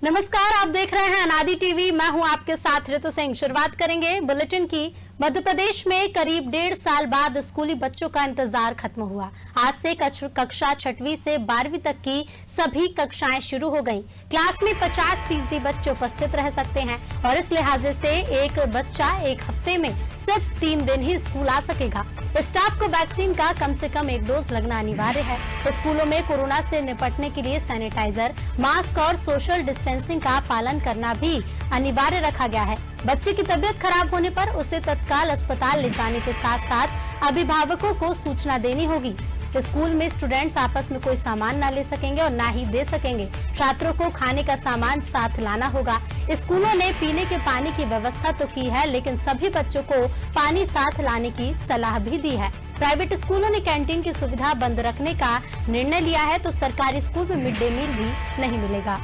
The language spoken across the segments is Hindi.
नमस्कार, आप देख रहे हैं अनादि टीवी। मैं हूं आपके साथ ऋतु सिंह। शुरुआत करेंगे बुलेटिन की। मध्य प्रदेश में करीब 1.5 साल बाद स्कूली बच्चों का इंतजार खत्म हुआ। आज से कक्षा 6वीं से 12वीं तक की सभी कक्षाएं शुरू हो गईं। क्लास में 50% बच्चे उपस्थित रह सकते हैं और इस लिहाजे से एक बच्चा एक हफ्ते में सिर्फ 3 दिन ही स्कूल आ सकेगा। स्टाफ को वैक्सीन का कम से कम 1 डोज लगना अनिवार्य है। स्कूलों में कोरोना से निपटने के लिए सैनिटाइजर, मास्क और सोशल डिस्टेंसिंग का पालन करना भी अनिवार्य रखा गया है। बच्चे की तबीयत खराब होने पर उसे तत्काल अस्पताल ले जाने के साथ साथ अभिभावकों को सूचना देनी होगी। स्कूल में स्टूडेंट्स आपस में कोई सामान ना ले सकेंगे और ना ही दे सकेंगे। छात्रों को खाने का सामान साथ लाना होगा। स्कूलों ने पीने के पानी की व्यवस्था तो की है, लेकिन सभी बच्चों को पानी साथ लाने की सलाह भी दी है। प्राइवेट स्कूलों ने कैंटीन की सुविधा बंद रखने का निर्णय लिया है, तो सरकारी स्कूल में मिड डे मील भी नहीं मिलेगा।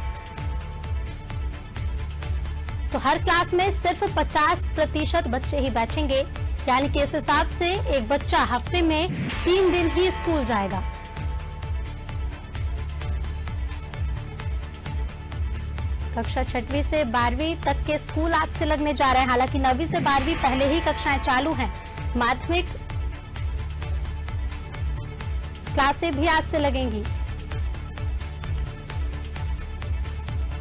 तो हर क्लास में सिर्फ 50% बच्चे ही बैठेंगे, यानी कि इस हिसाब से एक बच्चा हफ्ते में 3 दिन ही स्कूल जाएगा। कक्षा 6वीं से 12वीं तक के स्कूल आज से लगने जा रहे हैं। हालांकि 9वीं से 12वीं पहले ही कक्षाएं चालू हैं। माध्यमिक क्लासें भी आज से लगेंगी।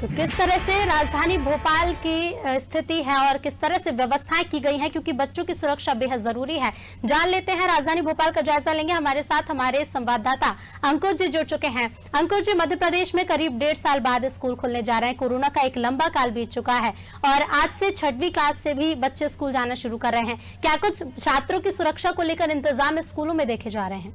तो किस तरह से राजधानी भोपाल की स्थिति है और किस तरह से व्यवस्थाएं की गई हैं, क्योंकि बच्चों की सुरक्षा बेहद जरूरी है। जान लेते हैं, राजधानी भोपाल का जायजा लेंगे। हमारे साथ हमारे संवाददाता अंकुर जी जुड़ चुके हैं। अंकुर जी, मध्य प्रदेश में करीब 1.5 साल बाद स्कूल खुलने जा रहे हैं। कोरोना का एक लंबा काल बीत चुका है और आज से 6वीं क्लास से भी बच्चे स्कूल जाना शुरू कर रहे हैं। क्या कुछ छात्रों की सुरक्षा को लेकर इंतजाम स्कूलों में देखे जा रहे हैं?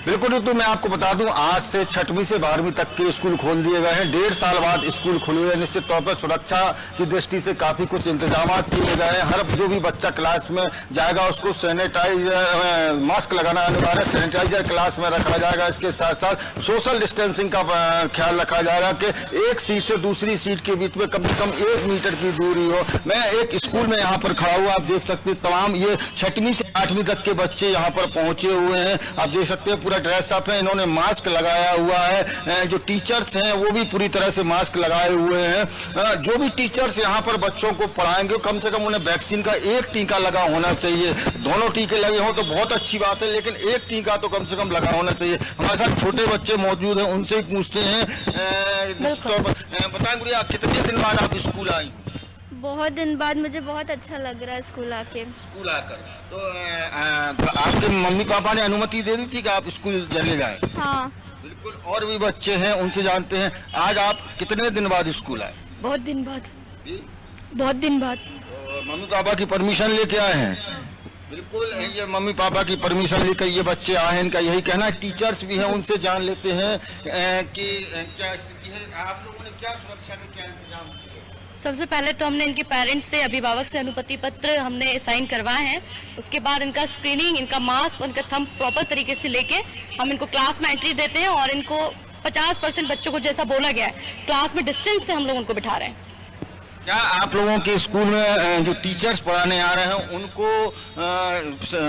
बिल्कुल ऋतु, मैं आपको बता दूं, आज से 6वीं से 12वीं तक के स्कूल खोल दिए गए हैं। 1.5 साल बाद स्कूल खुले हैं। निश्चित तौर पर सुरक्षा की दृष्टि से काफी कुछ इंतजाम किए गए हैं। हर जो भी बच्चा क्लास में जाएगा उसको सैनिटाइजर, मास्क लगाना अनिवार्य, सैनिटाइजर क्लास में रखा जाएगा। इसके साथ साथ सोशल डिस्टेंसिंग का ख्याल रखा जाएगा कि एक सीट से दूसरी सीट के बीच में कम से कम 1 मीटर की दूरी हो। मैं एक स्कूल में यहाँ पर खड़ा हुआ, आप देख सकते हैं तमाम ये 6वीं से 8वीं तक के बच्चे यहाँ पर पहुंचे हुए हैं। आप देख सकते हैं ड्रेस अप है, इन्होंने मास्क लगाया हुआ है। जो टीचर्स हैं वो भी पूरी तरह से मास्क लगाए हुए हैं। जो भी टीचर्स यहाँ पर बच्चों को पढ़ाएंगे कम से कम उन्हें वैक्सीन का 1 टीका लगा होना चाहिए। दोनों टीके लगे हो तो बहुत अच्छी बात है, लेकिन 1 टीका तो कम से कम लगा होना चाहिए। हमारे साथ छोटे बच्चे मौजूद हैं, उनसे ही पूछते हैं। बताएं गुड़िया, कितने दिन बाद आप स्कूल आई? बहुत दिन बाद। मुझे बहुत अच्छा लग रहा है स्कूल आके। स्कूल आकर तो आपके मम्मी पापा ने अनुमति दे दी थी कि आप स्कूल चले जाएं? हाँ बिल्कुल। और भी बच्चे हैं, उनसे जानते हैं। आज आप कितने दिन बाद स्कूल आए? बहुत दिन बाद। बहुत दिन बाद। मम्मी पापा की परमिशन लेके आए हैं? बिल्कुल, ये मम्मी पापा की परमिशन लेकर ये बच्चे आए हैं। इनका यही कहना है। टीचर्स भी हैं, उनसे जान लेते हैं कि क्या स्थिति है। आप लोगों ने क्या सुरक्षा में क्या इंतजाम किया? सबसे पहले तो हमने इनके पेरेंट्स से, अभिभावक से अनुमति पत्र हमने साइन करवाए हैं। उसके बाद इनका स्क्रीनिंग, इनका मास्क, उनका थंब प्रॉपर तरीके से लेके हम इनको क्लास में एंट्री देते हैं और इनको 50% बच्चों को जैसा बोला गया है क्लास में डिस्टेंस से हम लोग उनको बिठा रहे हैं। क्या आप लोगों के स्कूल में जो टीचर्स पढ़ाने आ रहे हैं उनको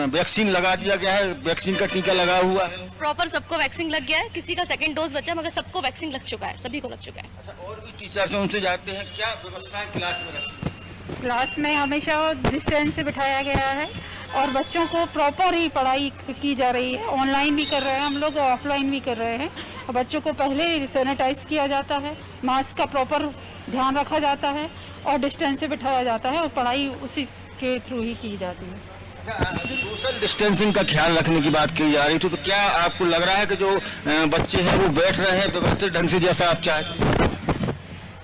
वैक्सीन लगा दिया गया है? वैक्सीन का टीका लगा हुआ है? प्रॉपर सबको वैक्सीन लग गया है। किसी का 2nd डोज बचा, मगर सबको वैक्सीन लग चुका है, सभी को लग चुका है। अच्छा, और भी टीचर्स हैं, उनसे जाते हैं क्या व्यवस्थाएं क्लास में रखी है? क्लास में हमेशा डिस्टेंस से बिठाया गया है और बच्चों को प्रॉपर ही पढ़ाई की जा रही है। ऑनलाइन भी कर रहे हैं हम लोग, ऑफलाइन भी कर रहे हैं। और बच्चों को पहले सैनिटाइज किया जाता है, मास्क का प्रॉपर ध्यान रखा जाता है और डिस्टेंस से बिठाया जाता है और पढ़ाई उसी के थ्रू ही की जाती है। सोशल डिस्टेंसिंग का ख्याल रखने की बात की जा रही थी, तो क्या आपको लग रहा है कि जो बच्चे हैं वो बैठ रहे हैं व्यवस्थित ढंग से जैसा आप चाहते हैं?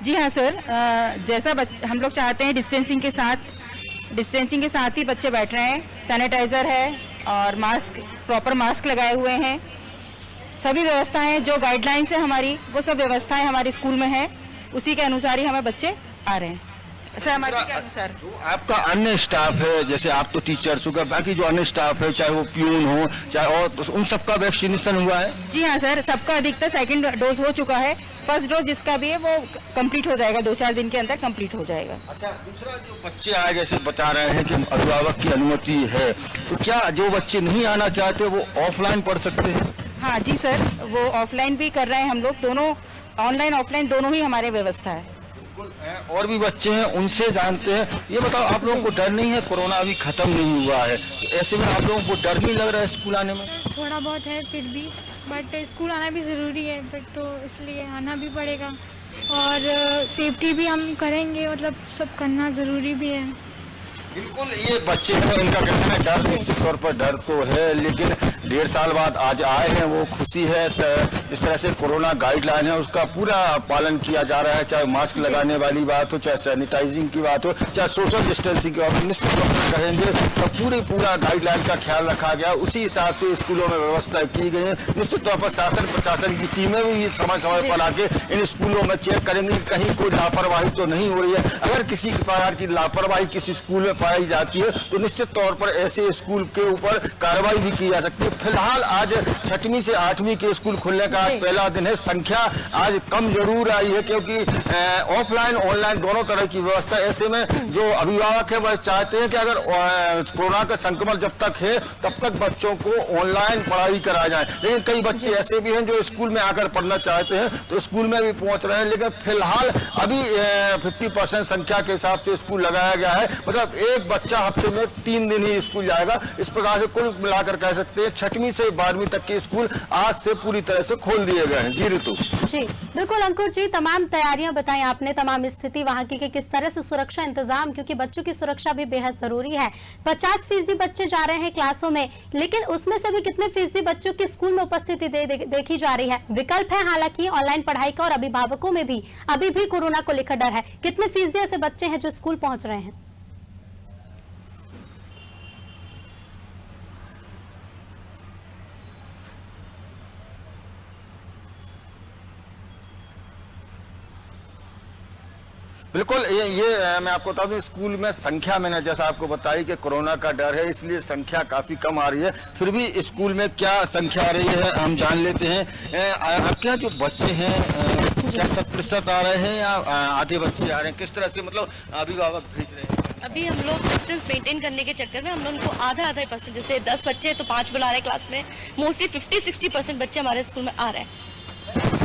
जी हाँ सर, जैसा हम लोग चाहते हैं डिस्टेंसिंग के साथ ही बच्चे बैठ रहे हैं। सैनिटाइज़र है और मास्क, प्रॉपर मास्क लगाए हुए हैं। सभी व्यवस्थाएं जो गाइडलाइंस है हमारी, वो सब व्यवस्थाएं हमारे स्कूल में है। उसी के अनुसार ही हमें बच्चे आ रहे हैं। सहमति के अनुसार। आपका अन्य स्टाफ है, जैसे आप तो टीचर्स हो, बाकी जो अन्य स्टाफ है, चाहे वो प्यून हो चाहे और, उन सबका वैक्सीनेशन हुआ है? जी हाँ सर, सबका अधिकतर 2nd डोज हो चुका है। फर्स्ट डोज जिसका भी है वो कंप्लीट हो जाएगा, 2-4 दिन के अंदर कंप्लीट हो जाएगा। अच्छा, दूसरा जो बच्चे आए जैसे बता रहे हैं कि अभिभावक की अनुमति है, तो क्या जो बच्चे नहीं आना चाहते वो ऑफलाइन पढ़ सकते हैं? हाँ जी सर, वो ऑफलाइन भी कर रहे हैं हम लोग, दोनों ऑनलाइन ऑफलाइन दोनों ही हमारे व्यवस्था है। और भी बच्चे हैं उनसे जानते हैं। ये बताओ, आप लोगों को डर नहीं है? कोरोना अभी खत्म नहीं हुआ है, तो ऐसे में आप लोगों को डर नहीं लग रहा है स्कूल आने में? थोड़ा बहुत है फिर भी, बट स्कूल आना भी ज़रूरी है, बट तो इसलिए आना भी पड़ेगा और सेफ्टी भी हम करेंगे, मतलब सब करना ज़रूरी भी है। बिल्कुल, ये बच्चे हैं, इनका कहना है डर, निश्चित तौर पर डर तो है, लेकिन 1.5 साल बाद आज आए हैं, वो खुशी है। जिस तरह से कोरोना गाइडलाइन है उसका पूरा पालन किया जा रहा है, चाहे मास्क लगाने वाली बात हो, चाहे सैनिटाइजिंग की बात हो, चाहे सोशल डिस्टेंसिंग की बात हो, निश्चित तौर पर कहेंगे तो पूरा गाइडलाइन का ख्याल रखा गया। उसी हिसाब से स्कूलों में व्यवस्था की गई है। निश्चित तौर पर शासन प्रशासन की टीमें भी समय समय पर आके इन स्कूलों में चेक करेंगे कि कहीं कोई लापरवाही तो नहीं हो रही है। अगर किसी प्रकार की लापरवाही किसी स्कूल में पाई जाती है तो निश्चित तौर पर ऐसे स्कूल के ऊपर कार्रवाई भी की जा सकती है। फिलहाल आज 6वीं से 8वीं के स्कूल खुलने का आज पहला दिन है। संख्या आज कम जरूर आई है क्योंकि ऑफलाइन ऑनलाइन दोनों तरह की व्यवस्था। ऐसे में जो अभिभावक है वह चाहते हैं कि अगर कोरोना का संक्रमण जब तक है तब तक बच्चों को ऑनलाइन पढ़ाई कराया जाए, लेकिन कई बच्चे ऐसे भी हैं जो स्कूल में आकर पढ़ना चाहते हैं तो स्कूल में भी पहुंच रहे हैं। लेकिन फिलहाल अभी 50% संख्या के हिसाब से स्कूल लगाया गया है, मतलब एक बच्चा हफ्ते में 3 दिन ही स्कूल जाएगा। इस प्रकार से कुल मिलाकर कह सकते हैं 6वीं से 12वीं तक के स्कूल आज से पूरी तरह से खोल दिए गए हैं। जी ऋतु। जी बिल्कुल अंकुर जी, तमाम तैयारियां बताई आपने, तमाम स्थिति वहां की कि किस तरह से सुरक्षा इंतजाम, क्योंकि बच्चों की सुरक्षा भी बेहद जरूरी है। 50% बच्चे जा रहे हैं क्लासों में, लेकिन उसमें से भी कितने फीसदी बच्चों की स्कूल में उपस्थिति देखी जा रही है? विकल्प है हालांकि ऑनलाइन पढ़ाई का, और अभिभावकों में भी अभी भी कोरोना को लेकर डर है। कितने फीसदी ऐसे बच्चे हैं जो स्कूल पहुंच रहे हैं? बिल्कुल, ये मैं आपको बता दूं, स्कूल में संख्या मैंने जैसा आपको बताई कि कोरोना का डर है इसलिए संख्या काफी कम आ रही है। फिर भी स्कूल में क्या संख्या आ रही है हम जान लेते हैं। आपके यहाँ जो बच्चे हैं क्या 100% आ रहे हैं या आधे बच्चे आ रहे हैं? किस तरह से मतलब अभिभावक भेज रहे हैं? अभी हम लोग डिस्टेंस मेंटेन करने के चक्कर में हम लोग उनको आधा %, जैसे 10 बच्चे तो 5 बुला रहे हैं क्लास में, मोस्टली 50-60% बच्चे हमारे स्कूल में आ रहे हैं।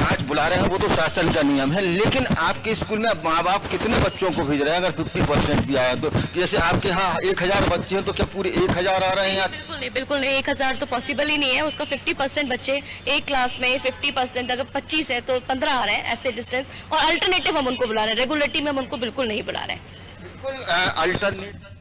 आज बुला रहे हैं वो तो शासन का नियम है, लेकिन आपके स्कूल में माँ बाप कितने बच्चों को भेज रहे हैं? अगर 50% भी आया तो, जैसे आपके यहाँ 1000 बच्चे हैं तो क्या पूरे 1000 आ रहे हैं? या बिल्कुल नहीं, 1000 तो पॉसिबल ही नहीं है। उसका 50% बच्चे एक क्लास में, 50% अगर 25 है तो 15 आ रहे हैं ऐसे डिस्टेंस। और अल्टरनेटिव हम उनको बुला रहे हैं, रेगुलरिटी में हम उनको बिल्कुल नहीं बुला रहे हैं। बिल्कुल अल्टरनेट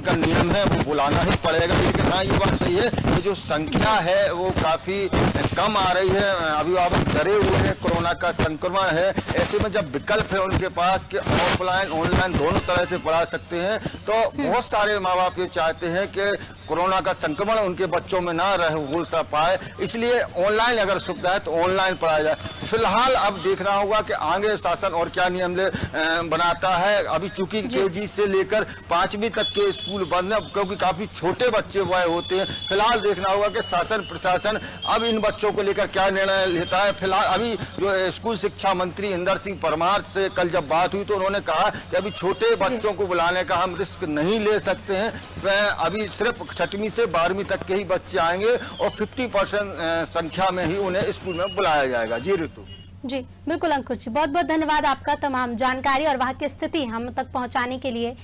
का नियम है वो बुलाना ही पड़ेगा। लेकिन हाँ, ये बात सही है कि जो संख्या है वो काफी कम आ रही है। अभिभावक डरे हुए हैं, कोरोना का संक्रमण है। ऐसे में जब विकल्प है उनके पास कि ऑफलाइन ऑनलाइन दोनों तरह से पढ़ा सकते हैं, तो बहुत सारे माँ बाप ये चाहते हैं कि कोरोना का संक्रमण उनके बच्चों में ना हो पाए, इसलिए ऑनलाइन अगर सुविधा है तो ऑनलाइन पढ़ाया जाए। फिलहाल अब देखना होगा कि आगे शासन और क्या नियम बनाता है। अभी चूंकि KG से लेकर 5वीं तक के स्कूल बंद है क्योंकि काफी छोटे बच्चे वह होते हैं। फिलहाल देखना होगा कि शासन प्रशासन अब इन बच्चों को लेकर क्या निर्णय लेता है। फिलहाल अभी जो स्कूल शिक्षा मंत्री इंदर सिंह परमार से कल जब बात हुई तो उन्होंने कहा कि अभी छोटे बच्चों को बुलाने का हम रिस्क नहीं ले सकते हैं। अभी सिर्फ 6वीं से 12वीं तक के ही बच्चे आएंगे और 50% संख्या में ही उन्हें स्कूल में बुलाया जाएगा। जी ऋतु। जी बिल्कुल अंकुर जी, बहुत बहुत धन्यवाद आपका तमाम जानकारी और वहां की स्थिति हम तक पहुंचाने के लिए।